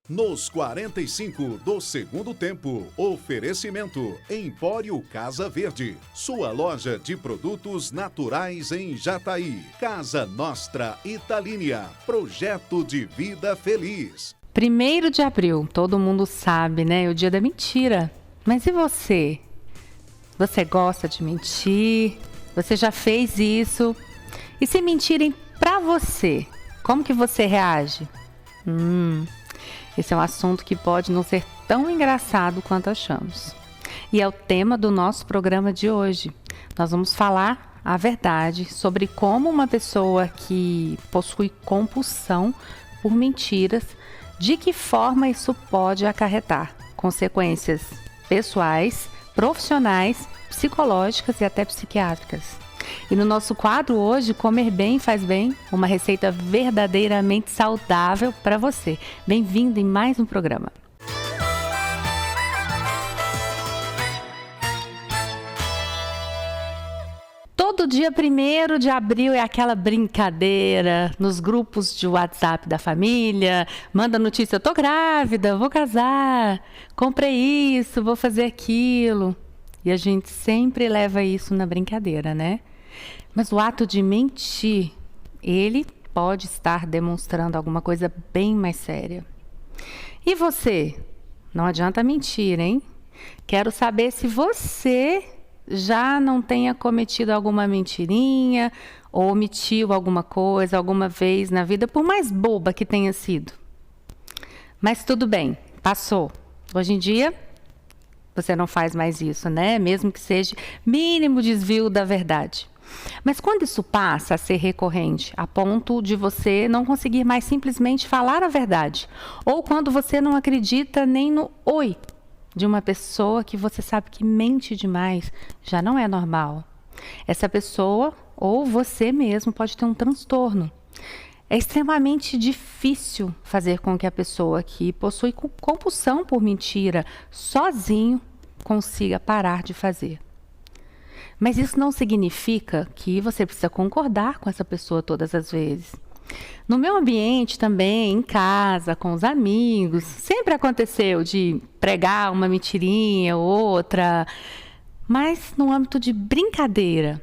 Nos 45 do segundo tempo, oferecimento Empório Casa Verde, sua loja de produtos naturais em Jataí. Casa Nostra Italínia, projeto de vida feliz. 1º de abril, todo mundo sabe, né? O dia da mentira. Mas e você? Você gosta de mentir? Você já fez isso? E se mentirem pra você, como que você reage? Esse é um assunto que pode não ser tão engraçado quanto achamos. E é o tema do nosso programa de hoje. Nós vamos falar a verdade sobre como uma pessoa que possui compulsão por mentiras, de que forma isso pode acarretar consequências pessoais, profissionais, psicológicas e até psiquiátricas. E no nosso quadro hoje, Comer Bem Faz Bem, uma receita verdadeiramente saudável para você. Bem-vindo em mais um programa. Todo dia 1º de abril é aquela brincadeira nos grupos de WhatsApp da família, manda notícia, eu tô grávida, vou casar, comprei isso, vou fazer aquilo. E a gente sempre leva isso na brincadeira, né? Mas o ato de mentir, ele pode estar demonstrando alguma coisa bem mais séria. E você? Não adianta mentir, hein? Quero saber se você já não tenha cometido alguma mentirinha ou omitiu alguma coisa alguma vez na vida, por mais boba que tenha sido. Mas tudo bem, passou. Hoje em dia, você não faz mais isso, né? Mesmo que seja mínimo desvio da verdade. Mas quando isso passa a ser recorrente, a ponto de você não conseguir mais simplesmente falar a verdade, ou quando você não acredita nem no oi de uma pessoa que você sabe que mente demais, já não é normal. Essa pessoa, ou você mesmo, pode ter um transtorno. É extremamente difícil fazer com que a pessoa que possui compulsão por mentira sozinho consiga parar de fazer. Mas isso não significa que você precisa concordar com essa pessoa todas as vezes. No meu ambiente também, em casa, com os amigos, sempre aconteceu de pregar uma mentirinha ou outra, mas no âmbito de brincadeira.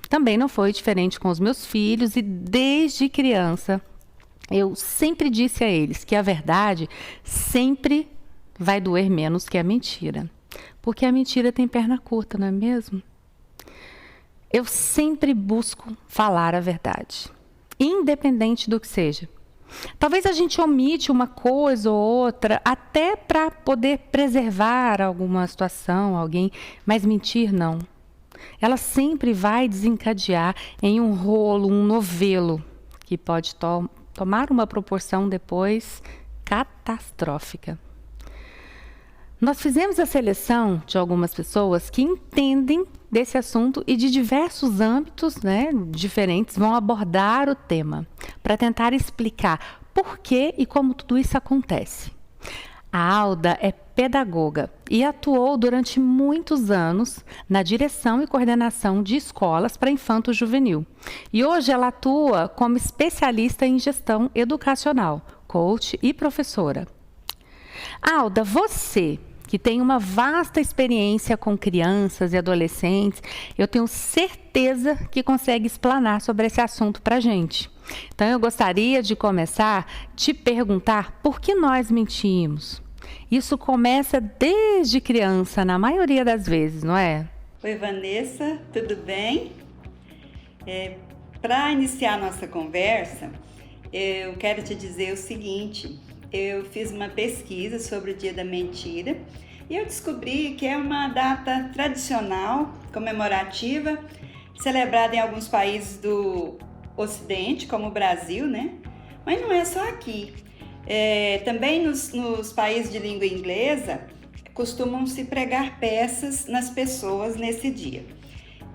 Também não foi diferente com os meus filhos e desde criança eu sempre disse a eles que a verdade sempre vai doer menos que a mentira. Porque a mentira tem perna curta, não é mesmo? Eu sempre busco falar a verdade, independente do que seja. Talvez a gente omite uma coisa ou outra até para poder preservar alguma situação, alguém, mas mentir não. Ela sempre vai desencadear em um rolo, um novelo, que pode tomar uma proporção depois catastrófica. Nós fizemos a seleção de algumas pessoas que entendem desse assunto e de diversos âmbitos, né, diferentes vão abordar o tema para tentar explicar por que e como tudo isso acontece. A Alda é pedagoga e atuou durante muitos anos na direção e coordenação de escolas para infanto-juvenil. E hoje ela atua como especialista em gestão educacional, coach e professora. Alda, você que tem uma vasta experiência com crianças e adolescentes, eu tenho certeza que consegue explanar sobre esse assunto para a gente. Então, eu gostaria de começar te perguntar por que nós mentimos. Isso começa desde criança, na maioria das vezes, não é? Oi, Vanessa, tudo bem? Para iniciar a nossa conversa, eu quero te dizer o seguinte. Eu fiz uma pesquisa sobre o Dia da Mentira e eu descobri que é uma data tradicional, comemorativa, celebrada em alguns países do Ocidente, como o Brasil, né? Mas não é só aqui. Também nos países de língua inglesa, costumam se pregar peças nas pessoas nesse dia.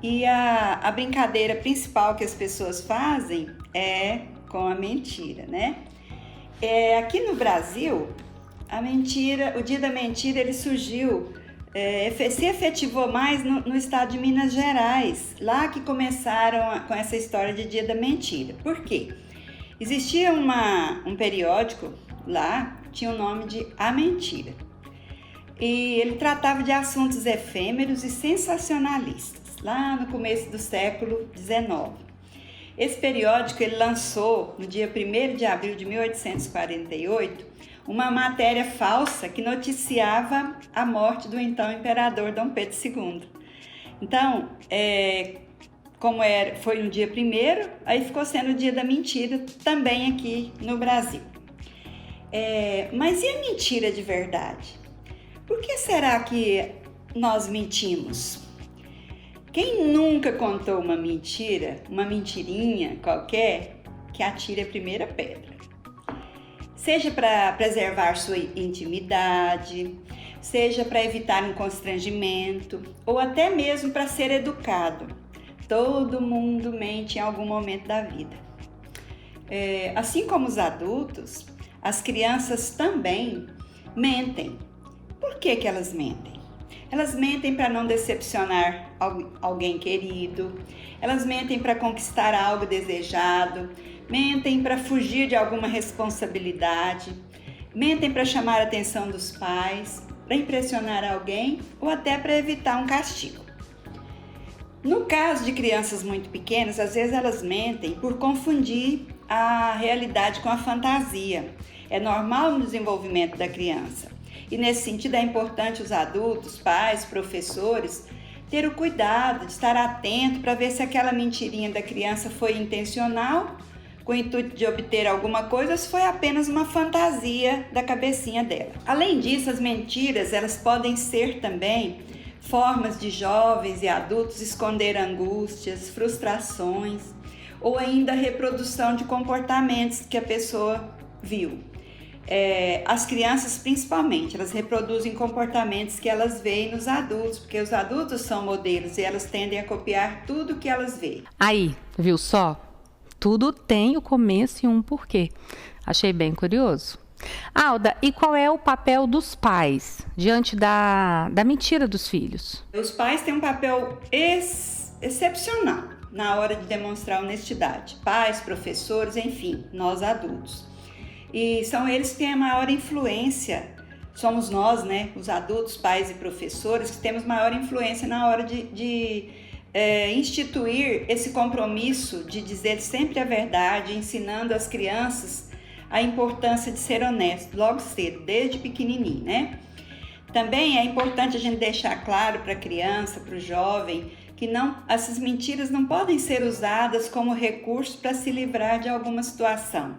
E a brincadeira principal que as pessoas fazem é com a mentira, né? Aqui no Brasil, o Dia da Mentira, ele surgiu, se efetivou mais no estado de Minas Gerais, lá que começaram com essa história de Dia da Mentira. Por quê? Existia um periódico lá tinha o nome de A Mentira. E ele tratava de assuntos efêmeros e sensacionalistas, lá no começo do século XIX. Esse periódico ele lançou, no dia 1º de abril de 1848, uma matéria falsa que noticiava a morte do então imperador Dom Pedro II. Então, foi no dia 1º, aí ficou sendo o dia da mentira também aqui no Brasil. Mas e a mentira de verdade? Por que será que nós mentimos? Quem nunca contou uma mentira, uma mentirinha qualquer, que atire a primeira pedra? Seja para preservar sua intimidade, seja para evitar um constrangimento, ou até mesmo para ser educado. Todo mundo mente em algum momento da vida. Assim como os adultos, as crianças também mentem. Por que elas mentem? Elas mentem para não decepcionar alguém querido, elas mentem para conquistar algo desejado, mentem para fugir de alguma responsabilidade, mentem para chamar a atenção dos pais, para impressionar alguém ou até para evitar um castigo. No caso de crianças muito pequenas, às vezes elas mentem por confundir a realidade com a fantasia. É normal no desenvolvimento da criança. E nesse sentido é importante os adultos, pais, professores, ter o cuidado de estar atento para ver se aquela mentirinha da criança foi intencional, com o intuito de obter alguma coisa, ou se foi apenas uma fantasia da cabecinha dela. Além disso, as mentiras elas podem ser também formas de jovens e adultos esconder angústias, frustrações ou ainda reprodução de comportamentos que a pessoa viu. As crianças principalmente, elas reproduzem comportamentos que elas veem nos adultos, porque os adultos são modelos e elas tendem a copiar tudo que elas veem. Aí, viu só? Tudo tem o começo e um porquê. Achei bem curioso. Alda, e qual é o papel dos pais diante da mentira dos filhos? Os pais têm um papel excepcional na hora de demonstrar honestidade. Pais, professores, enfim, nós adultos. E são eles que têm a maior influência, somos nós, né, os adultos, pais e professores, que temos maior influência na hora de instituir esse compromisso de dizer sempre a verdade, ensinando as crianças a importância de ser honesto, logo cedo, desde pequenininho, né? Também é importante a gente deixar claro para a criança, para o jovem, que essas mentiras não podem ser usadas como recurso para se livrar de alguma situação.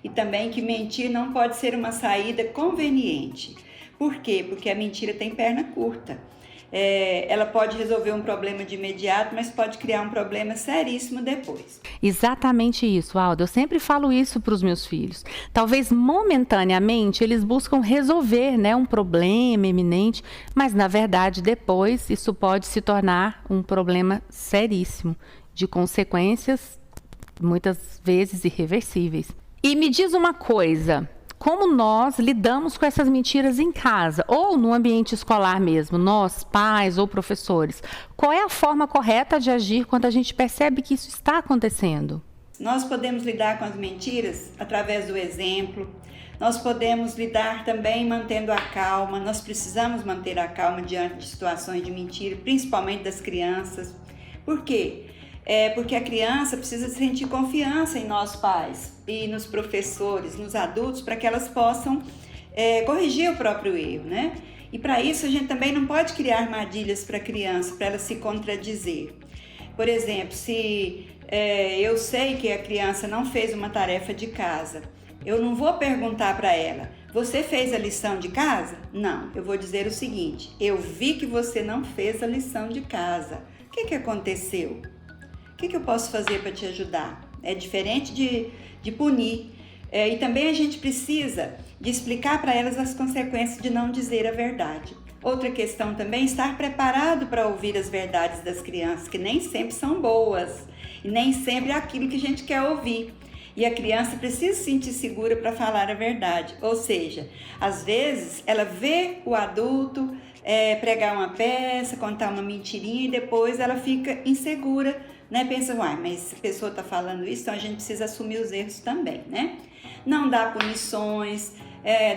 E também que mentir não pode ser uma saída conveniente. Por quê? Porque a mentira tem perna curta. Ela pode resolver um problema de imediato, mas pode criar um problema seríssimo depois. Exatamente isso, Alda. Eu sempre falo isso para os meus filhos. Talvez momentaneamente eles buscam resolver, né, um problema iminente, mas na verdade depois isso pode se tornar um problema seríssimo, de consequências muitas vezes irreversíveis. E me diz uma coisa, como nós lidamos com essas mentiras em casa ou no ambiente escolar mesmo, nós, pais ou professores? Qual é a forma correta de agir quando a gente percebe que isso está acontecendo? Nós podemos lidar com as mentiras através do exemplo, nós podemos lidar também mantendo a calma, nós precisamos manter a calma diante de situações de mentira, principalmente das crianças. Por quê? Porque a criança precisa sentir confiança em nós pais e nos professores, nos adultos, para que elas possam corrigir o próprio erro, né? E para isso a gente também não pode criar armadilhas para a criança, para ela se contradizer. Por exemplo, se eu sei que a criança não fez uma tarefa de casa, eu não vou perguntar para ela, você fez a lição de casa? Não, eu vou dizer o seguinte, eu vi que você não fez a lição de casa. O que aconteceu? O que eu posso fazer para te ajudar? É diferente de punir. E também a gente precisa de explicar para elas as consequências de não dizer a verdade. Outra questão também é estar preparado para ouvir as verdades das crianças, que nem sempre são boas e nem sempre é aquilo que a gente quer ouvir. E a criança precisa se sentir segura para falar a verdade. Ou seja, às vezes ela vê o adulto pregar uma peça, contar uma mentirinha e depois ela fica insegura, né? Pensa, mas a pessoa está falando isso, então a gente precisa assumir os erros também, né? Não dar punições,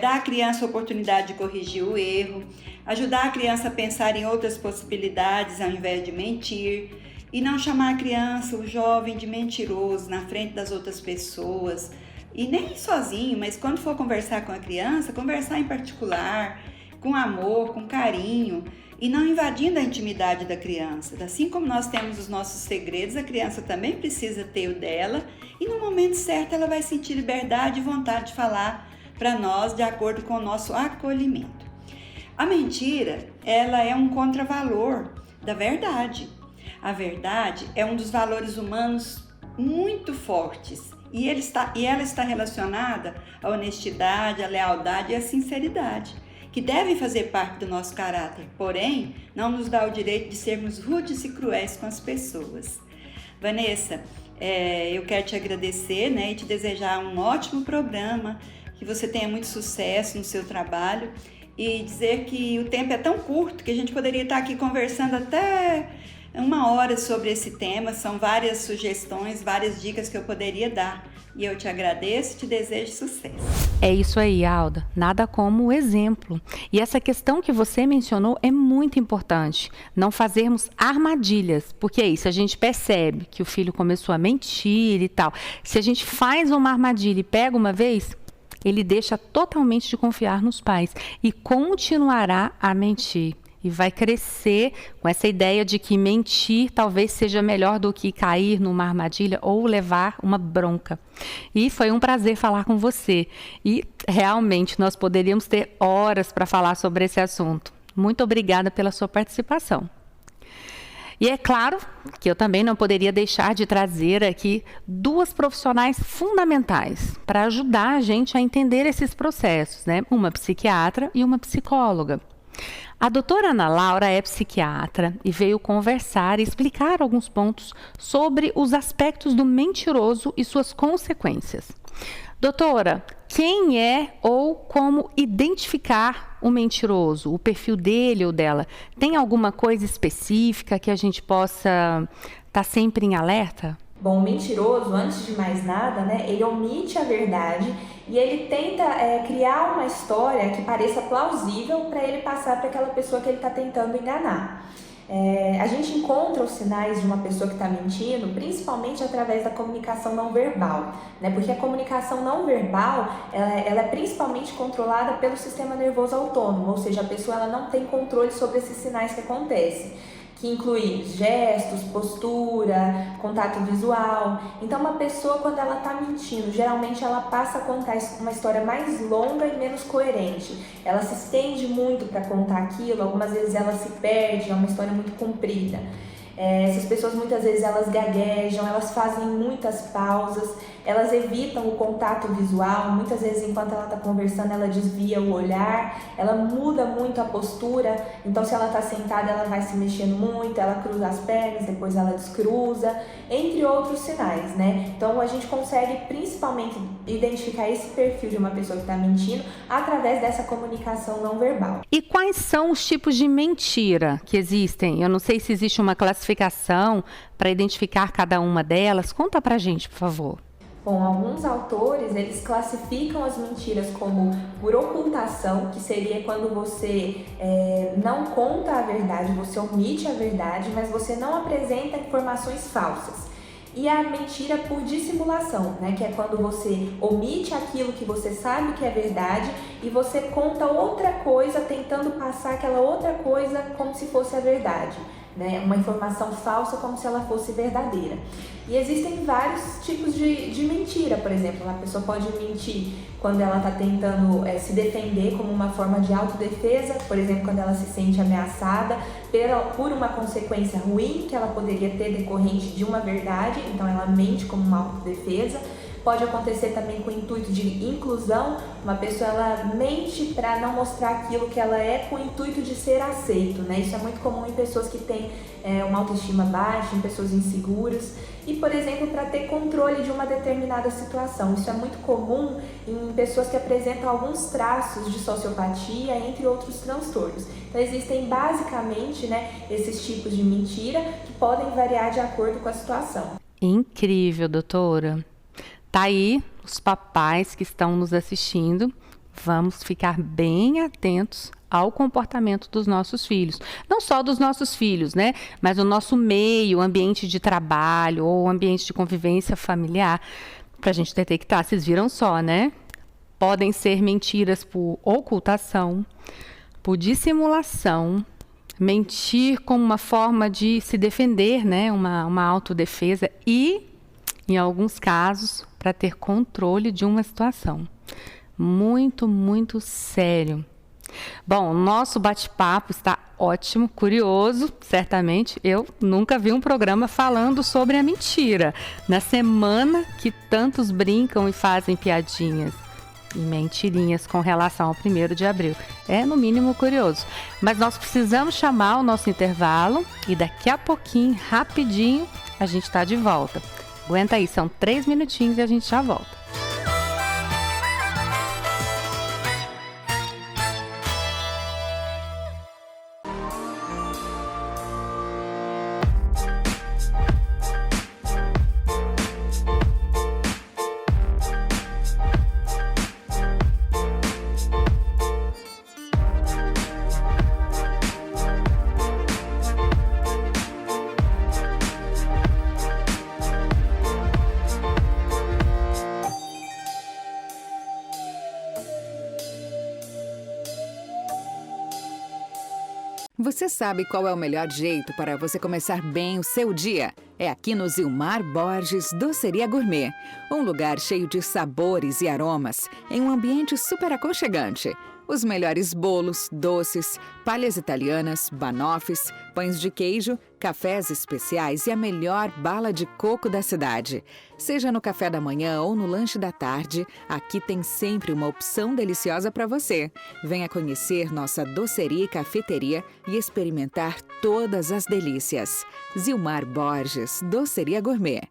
dar à criança a oportunidade de corrigir o erro, ajudar a criança a pensar em outras possibilidades ao invés de mentir, e não chamar a criança, o jovem, de mentiroso na frente das outras pessoas, e nem sozinho, mas quando for conversar com a criança, conversar em particular, com amor, com carinho, e não invadindo a intimidade da criança. Assim como nós temos os nossos segredos, a criança também precisa ter o dela, e no momento certo ela vai sentir liberdade e vontade de falar para nós de acordo com o nosso acolhimento. A mentira, ela é um contravalor da verdade. A verdade é um dos valores humanos muito fortes e ela está relacionada à honestidade, à lealdade e à sinceridade, que devem fazer parte do nosso caráter, porém, não nos dá o direito de sermos rudes e cruéis com as pessoas. Vanessa, eu quero te agradecer, e te desejar um ótimo programa, que você tenha muito sucesso no seu trabalho e dizer que o tempo é tão curto que a gente poderia estar aqui conversando até 1 hora sobre esse tema. São várias sugestões, várias dicas que eu poderia dar. E eu te agradeço e te desejo sucesso. É isso aí, Alda. Nada como o exemplo. E essa questão que você mencionou é muito importante. Não fazermos armadilhas. Porque é isso, a gente percebe que o filho começou a mentir e tal. Se a gente faz uma armadilha e pega uma vez, ele deixa totalmente de confiar nos pais e continuará a mentir. E vai crescer com essa ideia de que mentir talvez seja melhor do que cair numa armadilha ou levar uma bronca. E foi um prazer falar com você. E realmente nós poderíamos ter horas para falar sobre esse assunto. Muito obrigada pela sua participação. E é claro que eu também não poderia deixar de trazer aqui 2 profissionais fundamentais para ajudar a gente a entender esses processos, Uma psiquiatra e uma psicóloga. A doutora Ana Laura é psiquiatra e veio conversar e explicar alguns pontos sobre os aspectos do mentiroso e suas consequências. Doutora, quem é ou como identificar o mentiroso, o perfil dele ou dela? Tem alguma coisa específica que a gente possa estar sempre em alerta? Bom, o mentiroso, antes de mais nada, ele omite a verdade e ele tenta criar uma história que pareça plausível para ele passar para aquela pessoa que ele está tentando enganar. A gente encontra os sinais de uma pessoa que está mentindo, principalmente através da comunicação não verbal, porque a comunicação não verbal ela é principalmente controlada pelo sistema nervoso autônomo, ou seja, a pessoa ela não tem controle sobre esses sinais que acontecem, que inclui gestos, postura, contato visual. Então, uma pessoa, quando ela está mentindo, geralmente ela passa a contar uma história mais longa e menos coerente. Ela se estende muito para contar aquilo, algumas vezes ela se perde, é uma história muito comprida. Essas pessoas, muitas vezes, elas gaguejam, elas fazem muitas pausas, elas evitam o contato visual, muitas vezes, enquanto ela está conversando, ela desvia o olhar, ela muda muito a postura, então, se ela está sentada, ela vai se mexendo muito, ela cruza as pernas, depois ela descruza, entre outros sinais, Então, a gente consegue, principalmente, identificar esse perfil de uma pessoa que está mentindo através dessa comunicação não verbal. E quais são os tipos de mentira que existem? Eu não sei se existe uma classificação para identificar cada uma delas. Conta pra gente, por favor. Bom, alguns autores, eles classificam as mentiras como por ocultação, que seria quando você não conta a verdade, você omite a verdade, mas você não apresenta informações falsas. E a mentira por dissimulação, que é quando você omite aquilo que você sabe que é verdade e você conta outra coisa tentando passar aquela outra coisa como se fosse a verdade. Uma informação falsa como se ela fosse verdadeira. E existem vários tipos de mentira. Por exemplo, uma pessoa pode mentir quando ela está tentando se defender como uma forma de autodefesa, por exemplo, quando ela se sente ameaçada por uma consequência ruim que ela poderia ter decorrente de uma verdade, então ela mente como uma autodefesa. Pode acontecer também com o intuito de inclusão, uma pessoa ela mente para não mostrar aquilo que ela é com o intuito de ser aceito, Isso é muito comum em pessoas que têm uma autoestima baixa, em pessoas inseguras e, por exemplo, para ter controle de uma determinada situação. Isso é muito comum em pessoas que apresentam alguns traços de sociopatia, entre outros transtornos. Então, existem basicamente esses tipos de mentira que podem variar de acordo com a situação. Incrível, doutora. Tá aí os papais que estão nos assistindo Vamos ficar bem atentos ao comportamento dos nossos filhos. Não só dos nossos filhos, né? Mas o nosso meio, ambiente de trabalho ou ambiente de convivência familiar, para a gente detectar. Vocês viram só, né? Podem ser mentiras por ocultação, por dissimulação, mentir como uma forma de se defender, né? Uma autodefesa e, em alguns casos, para ter controle de uma situação. Muito, muito sério. Bom, nosso bate-papo está ótimo, curioso, certamente. Eu nunca vi um programa falando sobre a mentira. Na semana que tantos brincam e fazem piadinhas e mentirinhas com relação ao 1º de abril. É, no mínimo, curioso. Mas nós precisamos chamar o nosso intervalo e daqui a pouquinho, rapidinho, a gente está de volta. Aguenta aí, são 3 minutinhos e a gente já volta. Você sabe qual é o melhor jeito para você começar bem o seu dia? É aqui no Zilmar Borges Doceria Gourmet. Um lugar cheio de sabores e aromas, em um ambiente super aconchegante. Os melhores bolos, doces, palhas italianas, banoffes, pães de queijo, cafés especiais e a melhor bala de coco da cidade. Seja no café da manhã ou no lanche da tarde, aqui tem sempre uma opção deliciosa para você. Venha conhecer nossa doceria e cafeteria e experimentar todas as delícias. Zilmar Borges, Doceria Gourmet.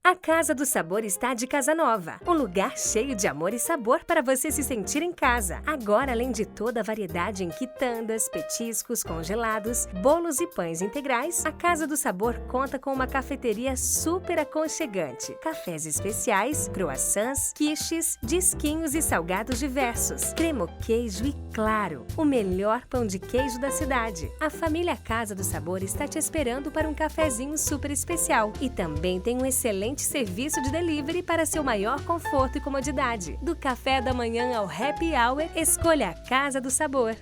A Casa do Sabor está de casa nova. Um lugar cheio de amor e sabor para você se sentir em casa. Agora, além de toda a variedade em quitandas, petiscos, congelados, bolos e pães integrais, a Casa do Sabor conta com uma cafeteria super aconchegante. Cafés especiais, croissants, quiches, disquinhos e salgados diversos. Cremo queijo e claro, o melhor pão de queijo da cidade. A família Casa do Sabor está te esperando para um cafezinho super especial. E também tem um excelente serviço de delivery para seu maior conforto e comodidade. Do café da manhã ao happy hour, escolha a Casa do Sabor.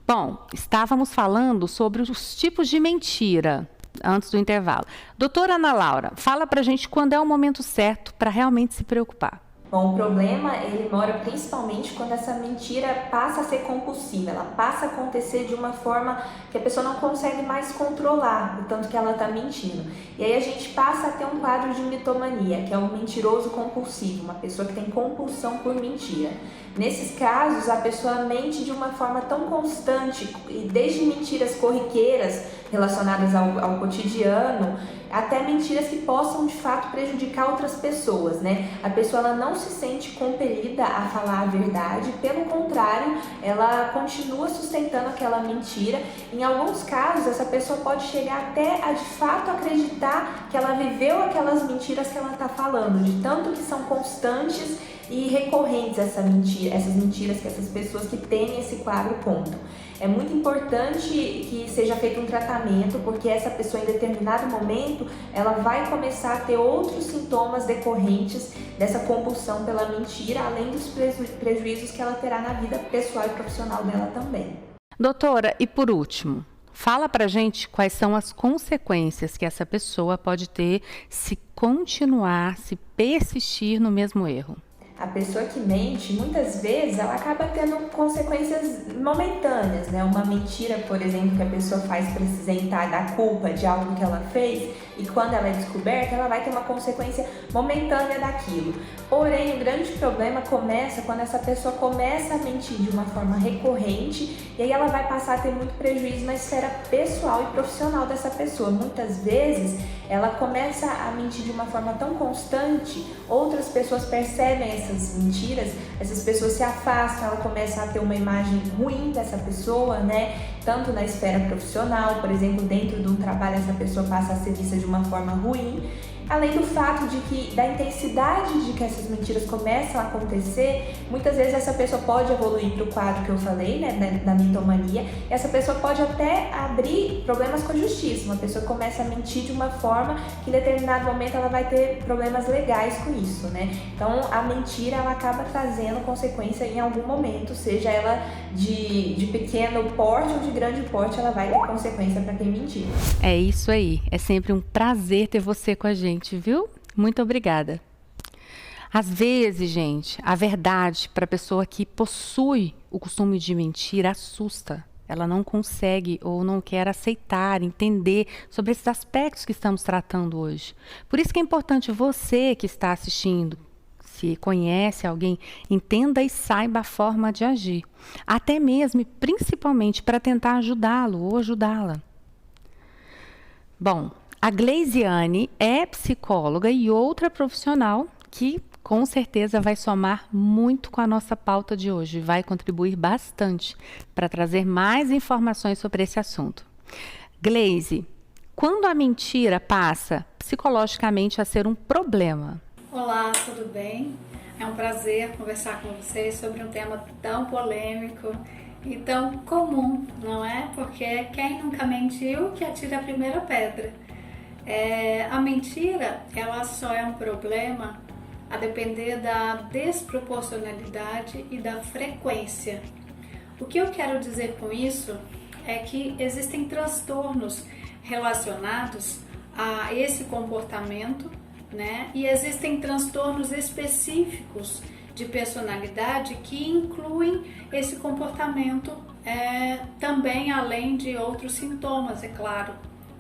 Bom, estávamos falando sobre os tipos de mentira antes do intervalo. Doutora Ana Laura, fala pra gente quando é o momento certo para realmente se preocupar. Bom, o problema, ele mora principalmente quando essa mentira passa a ser compulsiva, ela passa a acontecer de uma forma que a pessoa não consegue mais controlar o tanto que ela está mentindo. E aí a gente passa a ter um quadro de mitomania, que é um mentiroso compulsivo, uma pessoa que tem compulsão por mentira. Nesses casos, a pessoa mente de uma forma tão constante, e desde mentiras corriqueiras relacionadas ao cotidiano, até mentiras que possam de fato prejudicar outras pessoas, né? A pessoa ela não se sente compelida a falar a verdade, pelo contrário, ela continua sustentando aquela mentira. Em alguns casos, essa pessoa pode chegar até a de fato acreditar que ela viveu aquelas mentiras que ela está falando, de tanto que são constantes e recorrentes essas mentiras que essas pessoas que têm esse quadro contam. É muito importante que seja feito um tratamento, porque essa pessoa em determinado momento ela vai começar a ter outros sintomas decorrentes dessa compulsão pela mentira, além dos prejuízos que ela terá na vida pessoal e profissional dela também. Doutora, e por último, fala pra gente quais são as consequências que essa pessoa pode ter se continuar, se persistir no mesmo erro. A pessoa que mente, muitas vezes, ela acaba tendo consequências momentâneas, né? Uma mentira, por exemplo, que a pessoa faz para se isentar da culpa de algo que ela fez, e quando ela é descoberta, ela vai ter uma consequência momentânea daquilo. Porém, o grande problema começa quando essa pessoa começa a mentir de uma forma recorrente, e aí ela vai passar a ter muito prejuízo na esfera pessoal e profissional dessa pessoa. Muitas vezes, ela começa a mentir de uma forma tão constante, outras pessoas percebem essas mentiras, essas pessoas se afastam, ela começa a ter uma imagem ruim dessa pessoa, né? Tanto na esfera profissional, por exemplo, dentro de um trabalho essa pessoa passa a ser vista de uma forma ruim, além do fato de que, da intensidade de que essas mentiras começam a acontecer, muitas vezes essa pessoa pode evoluir para o quadro que eu falei, né, da mitomania, e essa pessoa pode até abrir problemas com a justiça. Uma pessoa começa a mentir de uma forma que em determinado momento ela vai ter problemas legais com isso, né? Então a mentira ela acaba trazendo consequência em algum momento, seja ela de pequeno porte ou de grande porte, ela vai ter consequência para quem mentir. É isso aí, é sempre um prazer ter você com a gente, viu? Muito obrigada. Às vezes, gente, a verdade para a pessoa que possui o costume de mentir assusta. Ela não consegue ou não quer aceitar, entender sobre esses aspectos que estamos tratando hoje. Por isso que é importante você que está assistindo, se conhece alguém, entenda e saiba a forma de agir. Até mesmo e principalmente para tentar ajudá-lo ou ajudá-la. Bom, a Gleisiane é psicóloga e outra profissional que com certeza vai somar muito com a nossa pauta de hoje, vai contribuir bastante para trazer mais informações sobre esse assunto. Gleisi, quando a mentira passa psicologicamente a ser um problema? Olá, tudo bem? É um prazer conversar com vocês sobre um tema tão polêmico e tão comum, não é? Porque quem nunca mentiu que atira a primeira pedra. A mentira, ela só é um problema a depender da desproporcionalidade e da frequência. O que eu quero dizer com isso é que existem transtornos relacionados a esse comportamento, né? E existem transtornos específicos de personalidade que incluem esse comportamento também, além de outros sintomas, é claro,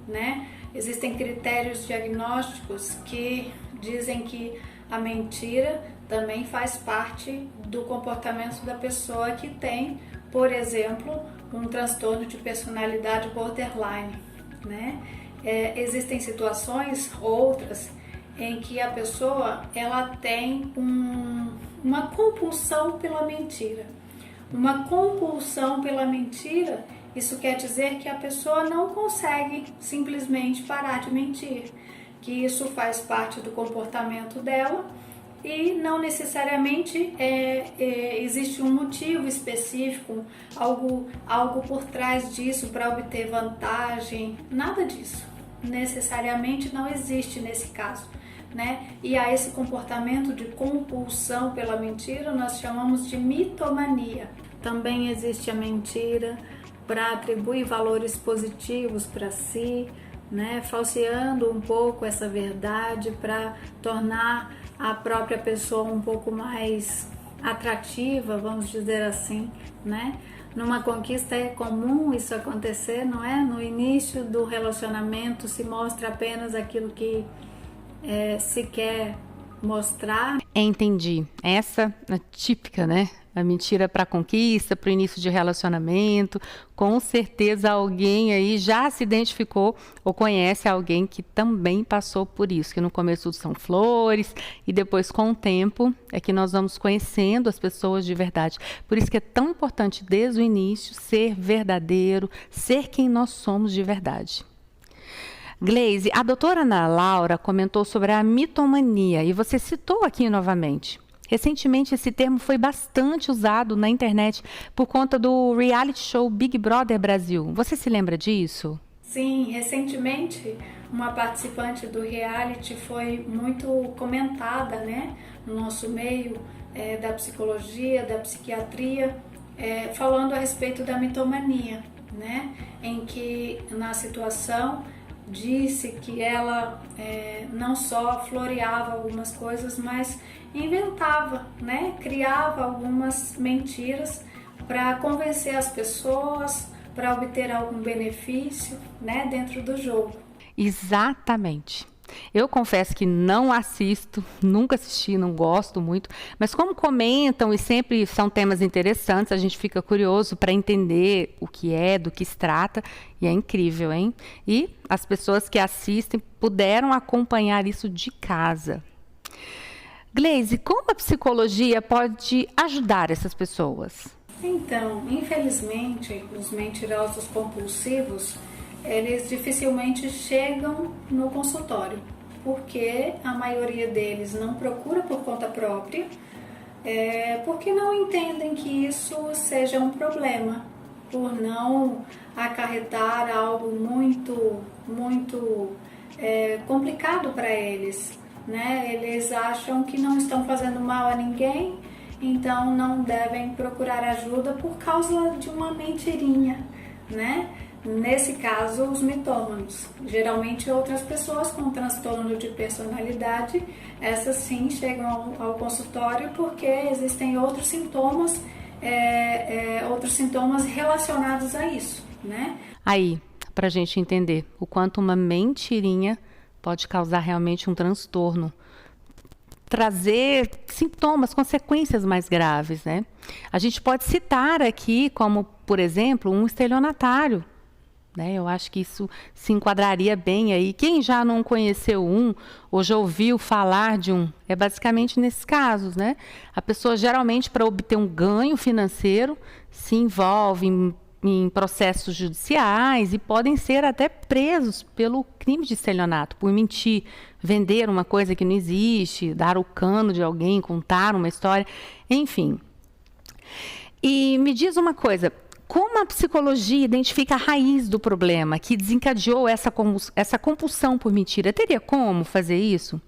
né? Existem critérios diagnósticos que dizem que a mentira também faz parte do comportamento da pessoa que tem, por exemplo, um transtorno de personalidade borderline, né? Existem situações, outras, em que a pessoa ela tem uma compulsão pela mentira. Uma compulsão pela mentira, isso quer dizer que a pessoa não consegue simplesmente parar de mentir, que isso faz parte do comportamento dela e não necessariamente existe um motivo específico, algo por trás disso para obter vantagem, nada disso. Necessariamente não existe nesse caso, né? E a esse comportamento de compulsão pela mentira nós chamamos de mitomania. Também existe a mentira para atribuir valores positivos para si, né? Falseando um pouco essa verdade para tornar a própria pessoa um pouco mais atrativa, vamos dizer assim, né? Numa conquista é comum isso acontecer, não é? No início do relacionamento se mostra apenas aquilo que se quer mostrar. Entendi. Essa é típica, né? A mentira para conquista, para o início de relacionamento. Com certeza alguém aí já se identificou ou conhece alguém que também passou por isso, que no começo são flores e depois com o tempo é que nós vamos conhecendo as pessoas de verdade. Por isso que é tão importante desde o início ser verdadeiro, ser quem nós somos de verdade. Gleisi, a doutora Ana Laura comentou sobre a mitomania e você citou aqui novamente. Recentemente, esse termo foi bastante usado na internet por conta do reality show Big Brother Brasil. Você se lembra disso? Sim, recentemente uma participante do reality foi muito comentada, né, no nosso meio da psicologia, da psiquiatria, falando a respeito da mitomania, né, em que na situação disse que ela não só floreava algumas coisas, mas inventava, né, criava algumas mentiras para convencer as pessoas, para obter algum benefício, né, dentro do jogo. Exatamente. Eu confesso que não assisto, nunca assisti, não gosto muito, mas como comentam e sempre são temas interessantes, a gente fica curioso para entender o que é, do que se trata, e é incrível, hein? E as pessoas que assistem puderam acompanhar isso de casa. Gleise, como a psicologia pode ajudar essas pessoas? Então, infelizmente, os mentirosos compulsivos, eles dificilmente chegam no consultório, porque a maioria deles não procura por conta própria, porque não entendem que isso seja um problema, por não acarretar algo muito complicado para eles, né? Eles acham que não estão fazendo mal a ninguém, então não devem procurar ajuda por causa de uma mentirinha, né? Nesse caso, os mitômanos. Geralmente outras pessoas com transtorno de personalidade, essas sim chegam ao consultório porque existem outros sintomas relacionados a isso, né? Aí, para a gente entender o quanto uma mentirinha pode causar realmente um transtorno, trazer sintomas, consequências mais graves, né? A gente pode citar aqui como, por exemplo, um estelionatário, né? Eu acho que isso se enquadraria bem aí. Quem já não conheceu um ou já ouviu falar de um, é basicamente nesses casos, né? A pessoa geralmente, para obter um ganho financeiro, se envolve em processos judiciais e podem ser até presos pelo crime de estelionato, por mentir, vender uma coisa que não existe, dar o cano de alguém, contar uma história, enfim. E me diz uma coisa, como a psicologia identifica a raiz do problema que desencadeou essa compulsão por mentira? Teria como fazer isso?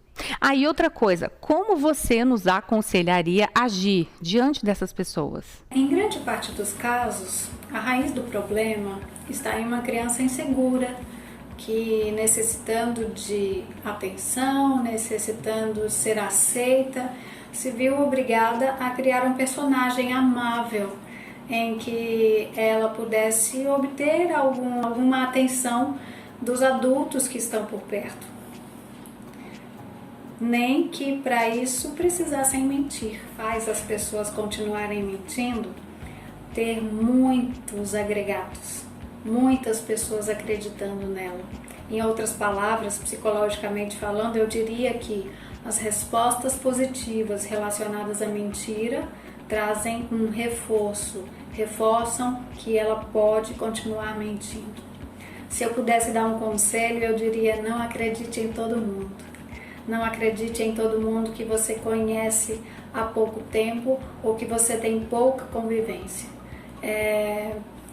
E outra coisa, como você nos aconselharia a agir diante dessas pessoas? Em grande parte dos casos, a raiz do problema está em uma criança insegura, que necessitando de atenção, necessitando ser aceita, se viu obrigada a criar um personagem amável, em que ela pudesse obter alguma atenção dos adultos que estão por perto. Nem que para isso precisassem mentir. Faz as pessoas continuarem mentindo, ter muitos agregados, muitas pessoas acreditando nela. Em outras palavras, psicologicamente falando, eu diria que as respostas positivas relacionadas à mentira trazem um reforço, reforçam que ela pode continuar mentindo. Se eu pudesse dar um conselho, eu diria: não acredite em todo mundo. Não acredite em todo mundo que você conhece há pouco tempo ou que você tem pouca convivência.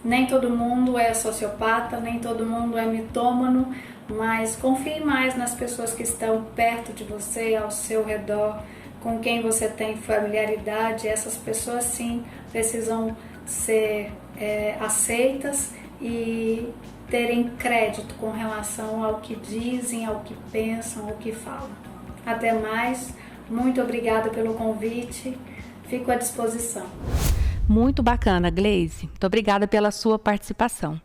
Nem todo mundo é sociopata, nem todo mundo é mitômano, mas confie mais nas pessoas que estão perto de você, ao seu redor, com quem você tem familiaridade. Essas pessoas sim precisam ser aceitas e terem crédito com relação ao que dizem, ao que pensam, ao que falam. Até mais, muito obrigada pelo convite, fico à disposição. Muito bacana, Gleise. Muito obrigada pela sua participação.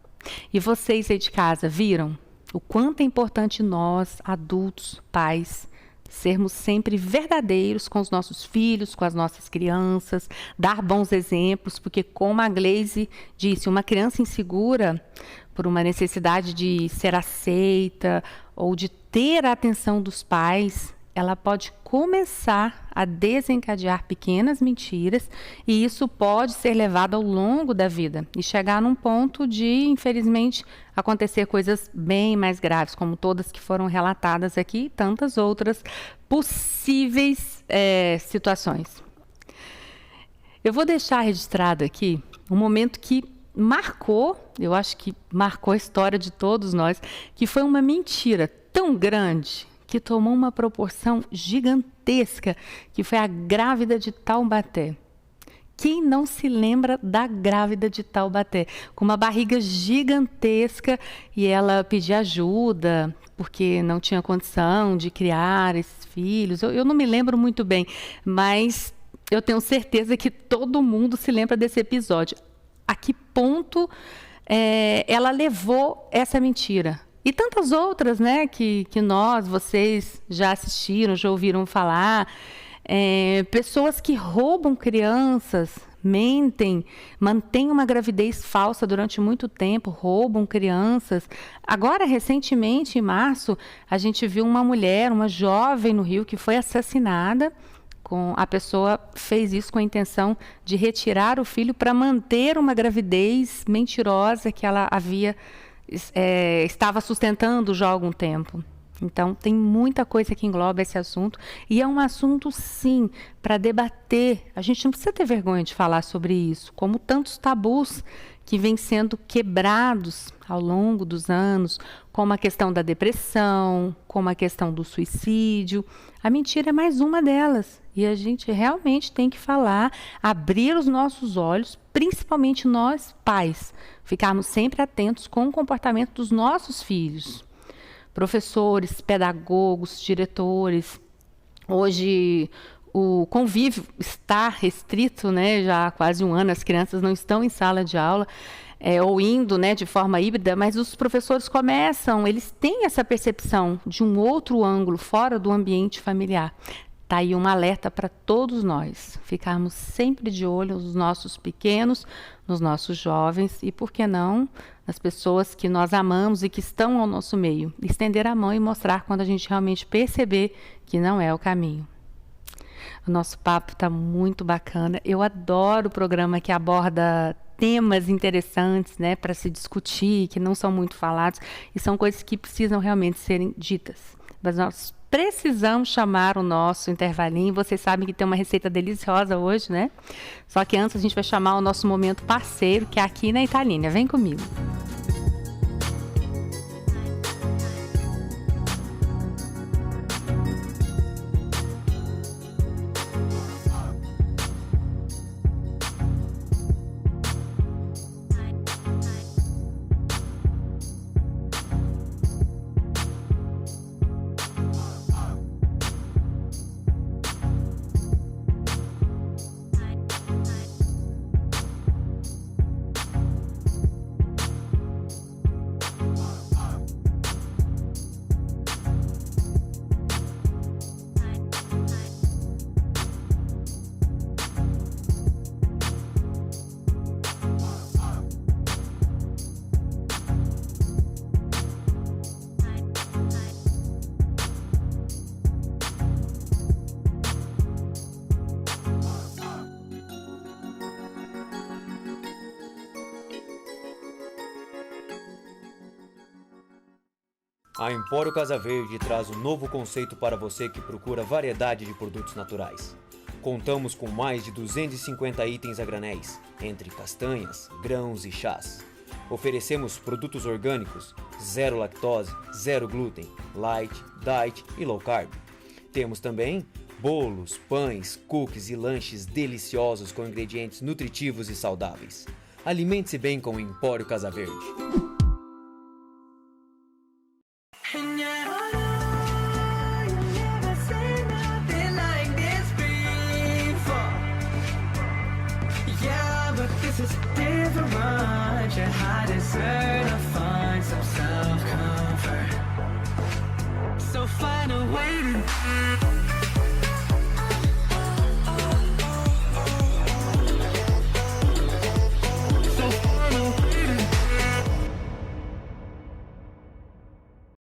E vocês aí de casa viram o quanto é importante nós, adultos, pais, sermos sempre verdadeiros com os nossos filhos, com as nossas crianças, dar bons exemplos, porque como a Gleise disse, uma criança insegura, por uma necessidade de ser aceita ou de ter a atenção dos pais, ela pode começar a desencadear pequenas mentiras e isso pode ser levado ao longo da vida e chegar num ponto de, infelizmente, acontecer coisas bem mais graves, como todas que foram relatadas aqui e tantas outras possíveis situações. Eu vou deixar registrado aqui um momento que marcou, eu acho que marcou a história de todos nós, que foi uma mentira tão grande que tomou uma proporção gigantesca, que foi a grávida de Taubaté. Quem não se lembra da grávida de Taubaté? Com uma barriga gigantesca e ela pedia ajuda porque não tinha condição de criar esses filhos. Eu não me lembro muito bem, mas eu tenho certeza que todo mundo se lembra desse episódio. A que ponto ela levou essa mentira? E tantas outras, né, que vocês já assistiram, já ouviram falar. Pessoas que roubam crianças, mentem, mantêm uma gravidez falsa durante muito tempo, roubam crianças. Agora, recentemente, em março, a gente viu uma mulher, uma jovem no Rio, que foi assassinada. A pessoa fez isso com a intenção de retirar o filho para manter uma gravidez mentirosa que ela estava sustentando já há algum tempo. Então, tem muita coisa que engloba esse assunto e é um assunto, sim, para debater. A gente não precisa ter vergonha de falar sobre isso, como tantos tabus que vêm sendo quebrados ao longo dos anos, como a questão da depressão, como a questão do suicídio. A mentira é mais uma delas e a gente realmente tem que falar, abrir os nossos olhos, principalmente nós pais, ficarmos sempre atentos com o comportamento dos nossos filhos. Professores, pedagogos, diretores. Hoje o convívio está restrito, né? Já há quase um ano as crianças não estão em sala de aula ou indo, né, de forma híbrida, mas os professores eles têm essa percepção de um outro ângulo fora do ambiente familiar. Está aí um alerta para todos nós, ficarmos sempre de olho nos nossos pequenos, nos nossos jovens e, por que não, nas pessoas que nós amamos e que estão ao nosso meio. Estender a mão e mostrar quando a gente realmente perceber que não é o caminho. O nosso papo está muito bacana. Eu adoro o programa que aborda temas interessantes, né, para se discutir, que não são muito falados e são coisas que precisam realmente serem ditas. Mas nós precisamos chamar o nosso intervalinho. Vocês sabem que tem uma receita deliciosa hoje, né? Só que antes a gente vai chamar o nosso momento parceiro, que é aqui na Italínia. Vem comigo. A Empório Casa Verde traz um novo conceito para você que procura variedade de produtos naturais. Contamos com mais de 250 itens a granéis, entre castanhas, grãos e chás. Oferecemos produtos orgânicos, zero lactose, zero glúten, light, diet e low carb. Temos também bolos, pães, cookies e lanches deliciosos com ingredientes nutritivos e saudáveis. Alimente-se bem com o Empório Casa Verde.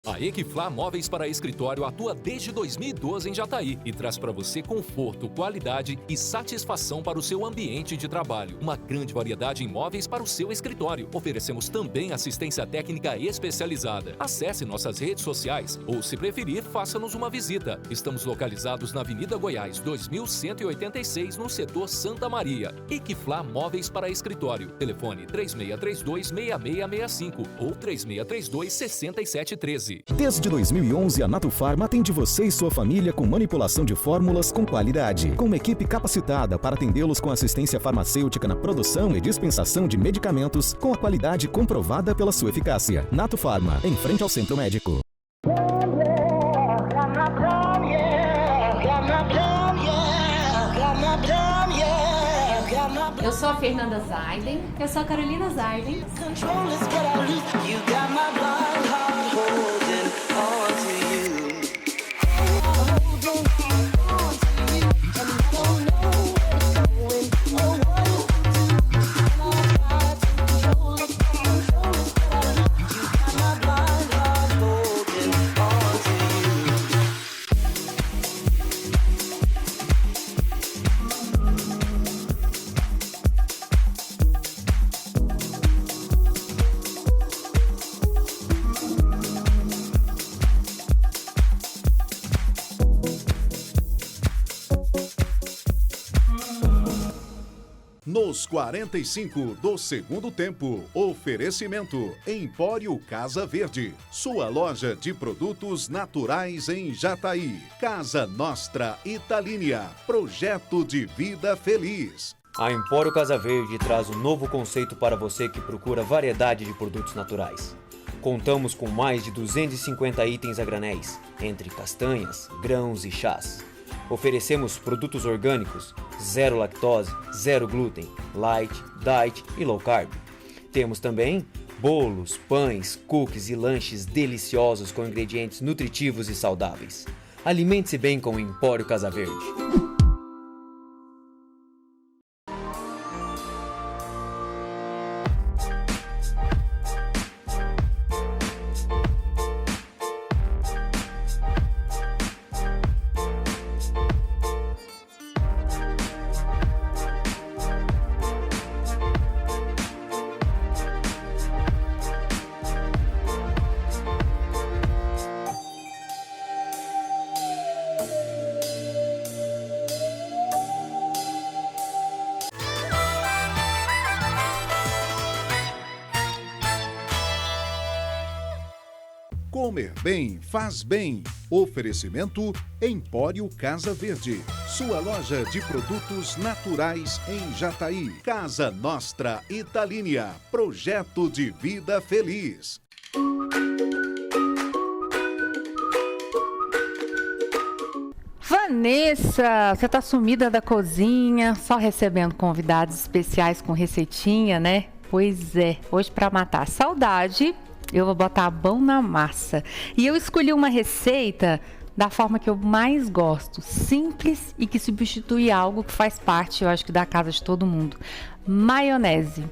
A A Equifla Móveis para Escritório atua desde 2012 em Jataí e traz para você conforto, qualidade e satisfação para o seu ambiente de trabalho. Uma grande variedade em móveis para o seu escritório. Oferecemos também assistência técnica especializada. Acesse nossas redes sociais ou, se preferir, faça-nos uma visita. Estamos localizados na Avenida Goiás, 2186, no setor Santa Maria. Equifla Móveis para Escritório. Telefone 3632-6665 ou 3632-6713. Desde 2011, a Natufarma atende você e sua família com manipulação de fórmulas com qualidade. Com uma equipe capacitada para atendê-los com assistência farmacêutica na produção e dispensação de medicamentos com a qualidade comprovada pela sua eficácia. Natufarma, em frente ao Centro Médico. Eu sou a Fernanda Zaiden. Eu sou a Carolina Zaiden. Nos 45 do segundo tempo, oferecimento Empório Casa Verde, sua loja de produtos naturais em Jataí. Casa Nostra Italínia, projeto de vida feliz. A Empório Casa Verde traz um novo conceito para você que procura variedade de produtos naturais. Contamos com mais de 250 itens a granéis, entre castanhas, grãos e chás. Oferecemos produtos orgânicos, zero lactose, zero glúten, light, diet e low carb. Temos também bolos, pães, cookies e lanches deliciosos com ingredientes nutritivos e saudáveis. Alimente-se bem com o Empório Casa Verde. Comer bem faz bem. Oferecimento Empório Casa Verde, sua loja de produtos naturais em Jataí. Casa Nostra Italínia, projeto de vida feliz. Vanessa, você tá sumida da cozinha, só recebendo convidados especiais com receitinha, né? Pois é, hoje para matar a saudade, eu vou botar a mão na massa. E eu escolhi uma receita da forma que eu mais gosto, simples e que substitui algo que faz parte, eu acho que da casa de todo mundo. Maionese.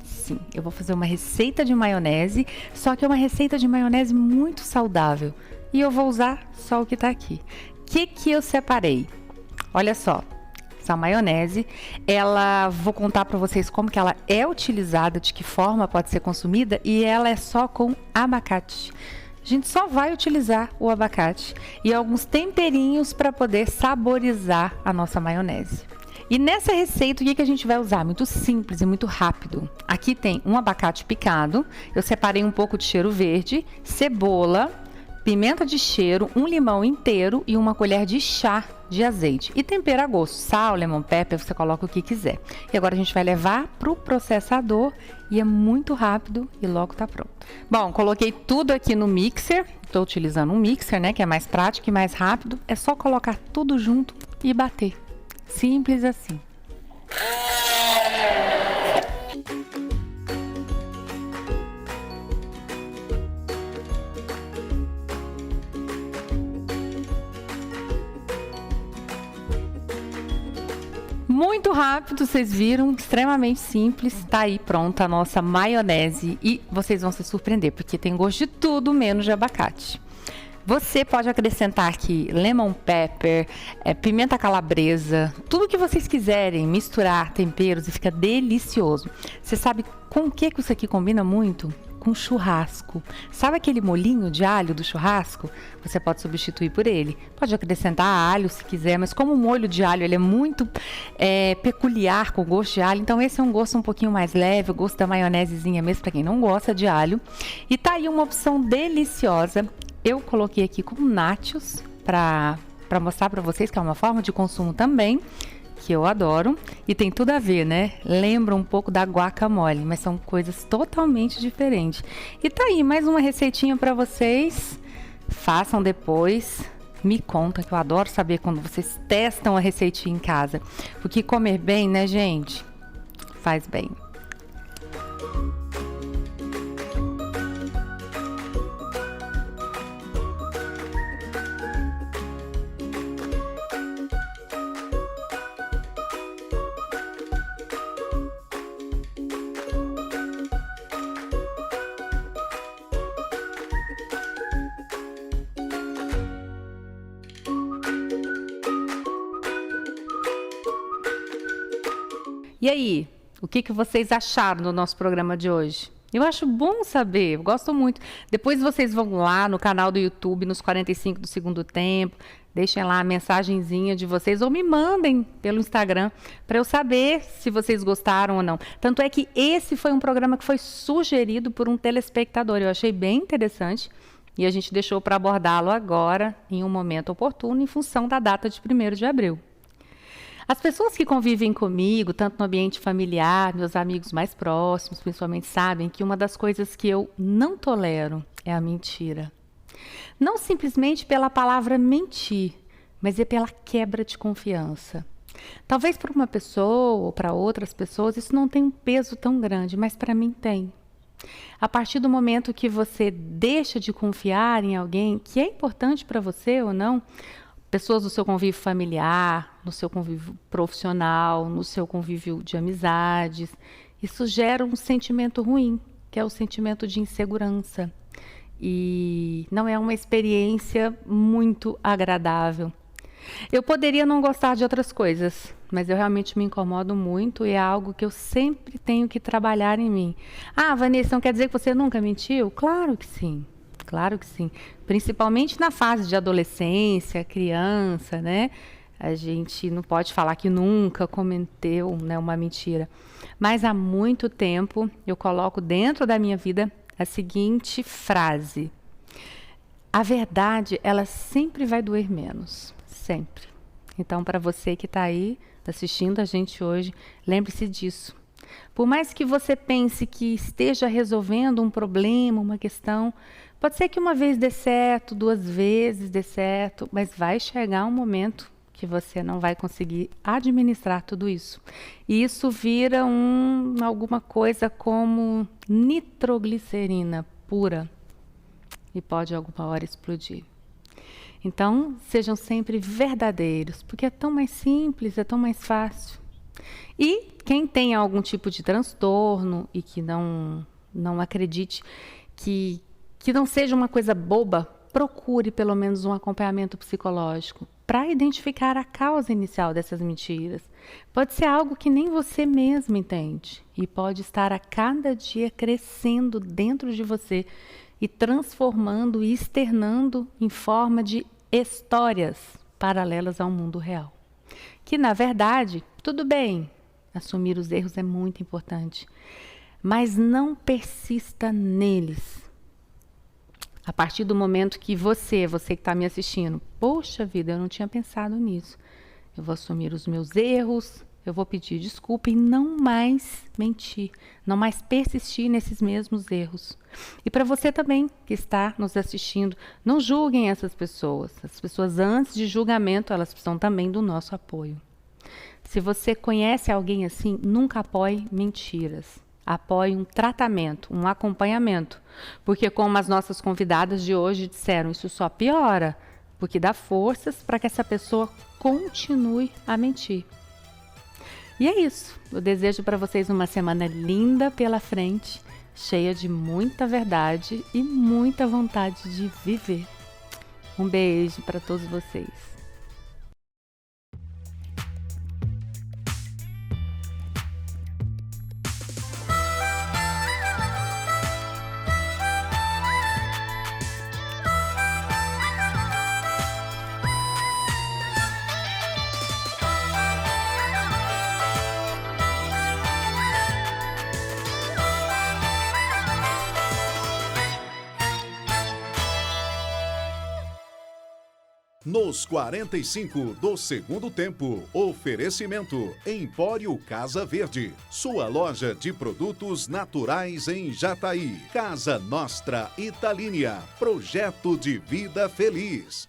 Sim, eu vou fazer uma receita de maionese, só que é uma receita de maionese muito saudável. E eu vou usar só o que tá aqui. O que eu separei? Olha só. Essa maionese, vou contar para vocês como que ela é utilizada, de que forma pode ser consumida, e ela é só com abacate. A gente só vai utilizar o abacate e alguns temperinhos para poder saborizar a nossa maionese. E nessa receita, o que a gente vai usar? Muito simples e muito rápido. Aqui tem um abacate picado, eu separei um pouco de cheiro verde, cebola, pimenta de cheiro, um limão inteiro e uma colher de chá de azeite. E tempero a gosto, sal, lemon pepper, você coloca o que quiser. E agora a gente vai levar para o processador e é muito rápido e logo tá pronto. Bom, coloquei tudo aqui no mixer. Estou utilizando um mixer, né, que é mais prático e mais rápido. É só colocar tudo junto e bater. Simples assim. Muito rápido, vocês viram, extremamente simples. Tá aí pronta a nossa maionese e vocês vão se surpreender, porque tem gosto de tudo menos de abacate. Você pode acrescentar aqui lemon pepper, pimenta calabresa, tudo que vocês quiserem, misturar temperos e fica delicioso. Você sabe com o que isso aqui combina muito? Com churrasco. Sabe aquele molhinho de alho do churrasco? Você pode substituir por ele. Pode acrescentar alho se quiser, mas como o molho de alho ele é muito peculiar com o gosto de alho, então esse é um gosto um pouquinho mais leve, o gosto da maionesezinha mesmo para quem não gosta de alho. E tá aí uma opção deliciosa. Eu coloquei aqui como nachos para mostrar para vocês que é uma forma de consumo também, que eu adoro e tem tudo a ver, né? Lembra um pouco da guacamole, mas são coisas totalmente diferentes. E tá aí mais uma receitinha para vocês. Façam depois, me conta, que eu adoro saber quando vocês testam a receitinha em casa. Porque comer bem, né, gente? Faz bem. E aí, o que vocês acharam do nosso programa de hoje? Eu acho bom saber, eu gosto muito. Depois vocês vão lá no canal do YouTube, nos 45 do segundo tempo, deixem lá a mensagenzinha de vocês ou me mandem pelo Instagram para eu saber se vocês gostaram ou não. Tanto é que esse foi um programa que foi sugerido por um telespectador, eu achei bem interessante e a gente deixou para abordá-lo agora, em um momento oportuno, em função da data de 1º de abril. As pessoas que convivem comigo, tanto no ambiente familiar, meus amigos mais próximos, principalmente, sabem que uma das coisas que eu não tolero é a mentira. Não simplesmente pela palavra mentir, mas é pela quebra de confiança. Talvez para uma pessoa ou para outras pessoas isso não tenha um peso tão grande, mas para mim tem. A partir do momento que você deixa de confiar em alguém que é importante para você ou não, pessoas do seu convívio familiar, no seu convívio profissional, no seu convívio de amizades, isso gera um sentimento ruim, que é o sentimento de insegurança. E não é uma experiência muito agradável. Eu poderia não gostar de outras coisas, mas eu realmente me incomodo muito e é algo que eu sempre tenho que trabalhar em mim. Ah, Vanessa, não quer dizer que você nunca mentiu? Claro que sim. Claro que sim, principalmente na fase de adolescência, criança, né? A gente não pode falar que nunca cometeu, né, uma mentira. Mas há muito tempo eu coloco dentro da minha vida a seguinte frase: a verdade, ela sempre vai doer menos, sempre. Então, para você que está aí assistindo a gente hoje, lembre-se disso. Por mais que você pense que esteja resolvendo um problema, uma questão, pode ser que uma vez dê certo, 2 vezes dê certo, mas vai chegar um momento que você não vai conseguir administrar tudo isso. E isso vira alguma coisa como nitroglicerina pura e pode alguma hora explodir. Então, sejam sempre verdadeiros, porque é tão mais simples, é tão mais fácil. E quem tem algum tipo de transtorno e que não acredite que não seja uma coisa boba, procure pelo menos um acompanhamento psicológico para identificar a causa inicial dessas mentiras. Pode ser algo que nem você mesmo entende e pode estar a cada dia crescendo dentro de você e transformando e externando em forma de histórias paralelas ao mundo real. Que, na verdade, tudo bem, assumir os erros é muito importante, mas não persista neles. A partir do momento que você que está me assistindo, poxa vida, eu não tinha pensado nisso. Eu vou assumir os meus erros, eu vou pedir desculpa e não mais mentir, não mais persistir nesses mesmos erros. E para você também que está nos assistindo, não julguem essas pessoas. As pessoas antes de julgamento, elas precisam também do nosso apoio. Se você conhece alguém assim, nunca apoie mentiras. Apoie um tratamento, um acompanhamento. Porque como as nossas convidadas de hoje disseram, isso só piora, porque dá forças para que essa pessoa continue a mentir. E é isso. Eu desejo para vocês uma semana linda pela frente, cheia de muita verdade e muita vontade de viver. Um beijo para todos vocês. Nos 45 do segundo tempo, oferecimento Empório Casa Verde, sua loja de produtos naturais em Jataí. Casa Nostra Italínia, projeto de vida feliz.